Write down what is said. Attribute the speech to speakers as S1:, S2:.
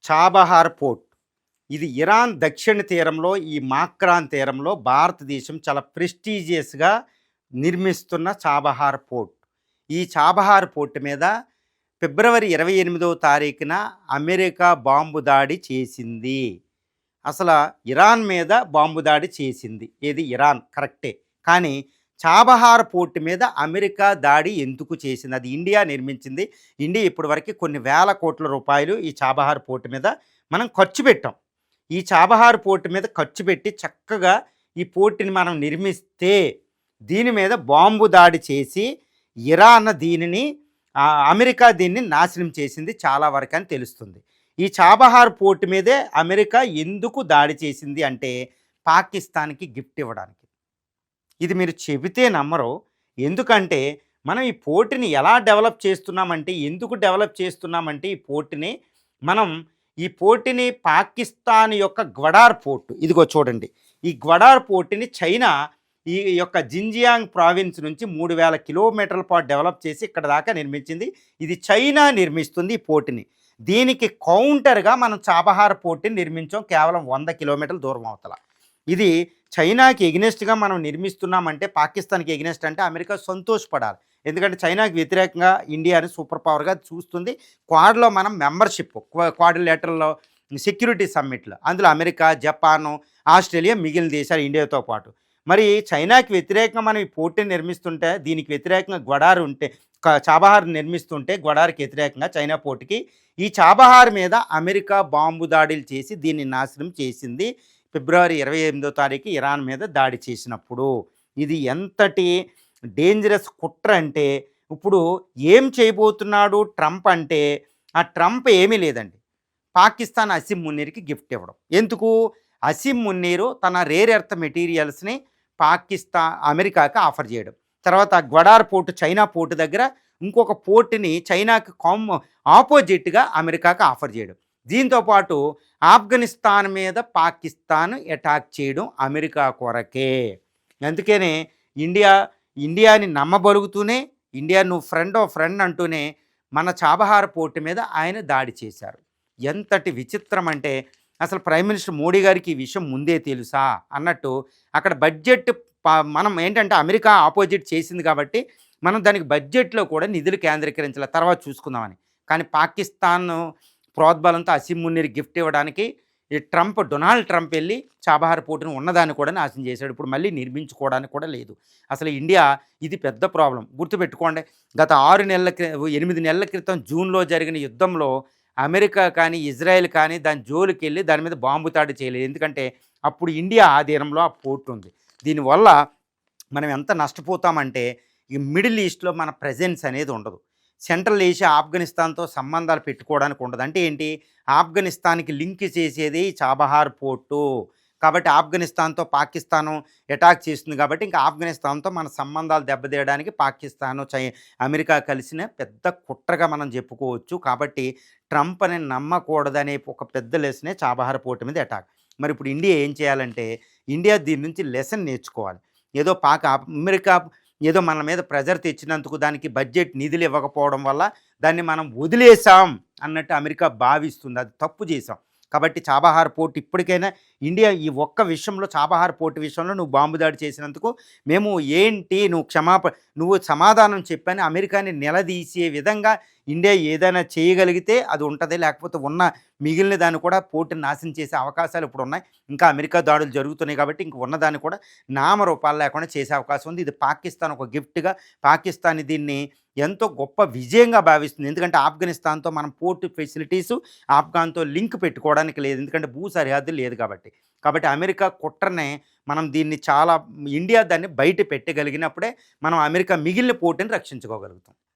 S1: Chabahar port. ఇది Iran దక్షిణ తీరంలో ఈ మాక్రాన్ తీరంలో భారతదేశం చాలా ప్రెస్టీజియస్‌గా నిర్మిస్తున్న చాబహార్ పోర్ట్. ఈ చాబహార్ పోర్ట్ మీద ఫిబ్రవరి 28వ తారీఖున అమెరికా బాంబు దాడి చేసింది. అసల ఇరాన్ మీద బాంబు దాడి చేసింది. ఏది ఇరాన్ కరెక్టే. కానీ చాబహార్ పోర్ట్ మీద అమెరికా దాడి ఎందుకు చేసింది? అది ఇండియా నిర్మించింది. ఇండియా ఇప్పటివరకు కొన్ని వేల కోట్ల రూపాయలు ఈ చాబహార్ పోర్ట్ మీద మనం ఖర్చు పెట్టాం. ఈ చాబహార్ పోర్ట్ మీద ఖర్చు పెట్టి చక్కగా ఈ పోర్ట్‌ని మనం నిర్మిస్తే దీని మీద బాంబు దాడి చేసి ఇరాన్ దీనిని అమెరికా దీన్ని నాశనం చేసింది చాలా వరకని తెలుస్తుంది. ఈ చాబహార్ పోర్ట్ మీదే అమెరికా ఎందుకు దాడి చేసింది అంటే పాకిస్తాన్‌కి గిఫ్ట్ ఇవ్వడానికి. ఇది మీరు చెబితే నమ్మరు. ఎందుకంటే మనం ఈ పోర్ట్‌ని ఎలా డెవలప్ చేస్తున్నామంటే ఎందుకు డెవలప్ చేస్తున్నామంటే ఈ పోర్ట్‌ని మనం ఈ పోర్ట్‌ని పాకిస్తాన్ యొక్క గ్వడార్ పోర్ట్ ఇదిగో చూడండి. ఈ గ్వడార్ పోర్ట్‌ని చైనా ఈ యొక్క జిన్జియాంగ్ ప్రావిన్స్ నుంచి 3000 కిలోమీటర్ల పాటు డెవలప్ చేసి ఇక్కడ దాకా నిర్మించింది. ఇది చైనా నిర్మిస్తుంది ఈ పోర్ట్‌ని. దీనికి కౌంటర్‌గా మనం చాబహార్ పోర్ట్‌ని నిర్మించాం కేవలం 100 కిలోమీటర్ల దూరం అవతల. ఇది చైనాకి ఎగ్నెస్ట్‌గా మనం నిర్మిస్తున్నామంటే పాకిస్తాన్‌కి ఎగ్నెస్ట్ అంటే అమెరికా సంతోషపడాలి. ఎందుకంటే చైనాకి వ్యతిరేకంగా ఇండియాని సూపర్ పవర్‌గా చూస్తుంది. క్వాడ్‌లో మనం మెంబర్‌షిప్ క్వాడ్రిలేటరల్ సెక్యూరిటీ సమ్మిట్‌లో అందులో అమెరికా, జపాను, ఆస్ట్రేలియా మిగిలిన దేశాలు ఇండియాతో పాటు. మరి చైనాకి వ్యతిరేకంగా మనం ఈ పోర్ట్‌ని నిర్మిస్తుంటే దీనికి వ్యతిరేకంగా గ్వడార్ ఉంటే చాబహార్ నిర్మిస్తుంటే గ్వడార్‌కి వ్యతిరేకంగా చైనా పోర్ట్‌కి ఈ చాబహార్ మీద అమెరికా బాంబు దాడులు చేసి దీన్ని నాశనం చేసింది. ఫిబ్రవరి 28వ తారీఖు ఇరాన్ మీద దాడి చేసినప్పుడు. ఇది ఎంతటి డేంజరస్ కుట్ర అంటే ఇప్పుడు ఏం చేయబోతున్నాడు ట్రంప్ అంటే ఆ ట్రంప్ ఏమీ లేదండి. పాకిస్తాన్ అసీం మున్నీర్‌కి గిఫ్ట్ ఇవ్వడం. ఎందుకు? అసీం మున్నీరు తన రేర్ ఎర్త్ మెటీరియల్స్‌ని అమెరికాకి ఆఫర్ చేయడం. తర్వాత గ్వడార్ పోర్ట్ చైనా పోర్ట్ దగ్గర ఇంకొక పోర్ట్‌ని చైనాకి ఆపోజిట్‌గా అమెరికాకి ఆఫర్ చేయడం. దీంతోపాటు ఆఫ్ఘనిస్తాన్ మీద పాకిస్తాన్ అటాక్ చేయడం అమెరికా కొరకే. అందుకనే ఇండియాని నమ్మబలుగుతూనే ఇండియా నువ్వు ఫ్రెండ్ అంటూనే మన చాబహార్ పోర్ట్ మీద ఆయన దాడి చేశారు. ఎంతటి విచిత్రం అంటే అసలు ప్రైమ్ మినిస్టర్ మోడీ గారికి ఈ విషయం ముందే తెలుసా అన్నట్టు అక్కడ బడ్జెట్ మనం ఏంటంటే అమెరికా ఆపోజిట్ చేసింది కాబట్టి మనం దానికి బడ్జెట్లో కూడా నిధులు కేంద్రీకరించాల తర్వాత చూసుకుందామని. కానీ పాకిస్తాన్ ప్రోద్బలంతో అసీం మున్నీర్ గిఫ్ట్ ఇవ్వడానికి ఈ డొనాల్డ్ ట్రంప్ వెళ్ళి చాబహార్ పోర్టును ఉన్నదాన్ని కూడా నాశనం చేశాడు. ఇప్పుడు మళ్ళీ నిర్మించుకోవడానికి కూడా లేదు. అసలు ఇండియా ఇది పెద్ద ప్రాబ్లం గుర్తుపెట్టుకోండి. గత 8 నెలల క్రితం జూన్లో జరిగిన యుద్ధంలో అమెరికా కానీ ఇజ్రాయెల్ కానీ దాని జోలికి వెళ్ళి దాని మీద బాంబు దాడి చేయలేదు. ఎందుకంటే అప్పుడు ఇండియా ఆధీనంలో ఆ పోర్ట్ ఉంది. దీనివల్ల మనం ఎంత నష్టపోతామంటే ఈ మిడిల్ ఈస్ట్లో మన ప్రెజెన్స్ అనేది ఉండదు. సెంట్రల్ ఏషియా ఆఫ్ఘనిస్తాన్తో సంబంధాలు పెట్టుకోవడానికి ఉండదు. అంటే ఏంటి? ఆఫ్ఘనిస్తాన్కి లింక్ చేసేది చాబహార్ పోర్టు. కాబట్టి ఆఫ్ఘనిస్తాన్తో పాకిస్తాను అటాక్ చేస్తుంది కాబట్టి ఇంకా ఆఫ్ఘనిస్తాన్తో మన సంబంధాలు దెబ్బతీయడానికి పాకిస్తాను అమెరికా కలిసిన పెద్ద కుట్రగా మనం చెప్పుకోవచ్చు. కాబట్టి ట్రంప్ అని నమ్మకూడదనే ఒక పెద్ద లెసనే చాబహార్ పోర్ట్ మీద అటాక్. మరి ఇప్పుడు ఇండియా ఏం చేయాలంటే ఇండియా దీని నుంచి లెసన్ నేర్చుకోవాలి. ఏదో అమెరికా ఏదో మన మీద ప్రెజర్ తెచ్చినందుకు దానికి బడ్జెట్ నిధులు ఇవ్వకపోవడం వల్ల దాన్ని మనం వదిలేసాం అన్నట్టు అమెరికా భావిస్తుంది. అది తప్పు చేసాం. కాబట్టి చాబహార్ పోర్ట్ ఇప్పటికైనా ఇండియా ఈ ఒక్క విషయంలో చాబహార్ పోర్ట్ విషయంలో నువ్వు బాంబు దాడి చేసినందుకు మేము నువ్వు సమాధానం చెప్పని అమెరికాని నిలదీసే విధంగా ఇండియా ఏదైనా చేయగలిగితే అది ఉంటుంది. లేకపోతే ఉన్న మిగిలిన దాన్ని కూడా పోర్టుని నాశనం చేసే అవకాశాలు ఇప్పుడు ఉన్నాయి. ఇంకా అమెరికా దాడులు జరుగుతున్నాయి కాబట్టి ఇంక ఉన్నదాన్ని కూడా నామరూపాలు లేకుండా చేసే అవకాశం ఉంది. ఇది పాకిస్తాన్ ఒక గిఫ్ట్గా పాకిస్తాన్ దీన్ని ఎంతో గొప్ప విజయంగా భావిస్తుంది. ఎందుకంటే ఆఫ్ఘనిస్తాన్తో మనం పోర్ట్ ఫెసిలిటీసు ఆఫ్ఘాన్తో లింక్ పెట్టుకోవడానికి లేదు. ఎందుకంటే భూ సరిహద్దు లేదు కాబట్టి. అమెరికా కుట్రనే మనం దీన్ని ఇండియా దాన్ని బయట పెట్టగలిగినప్పుడే మనం అమెరికా మిగిలిన పోర్టుని రక్షించుకోగలుగుతాం.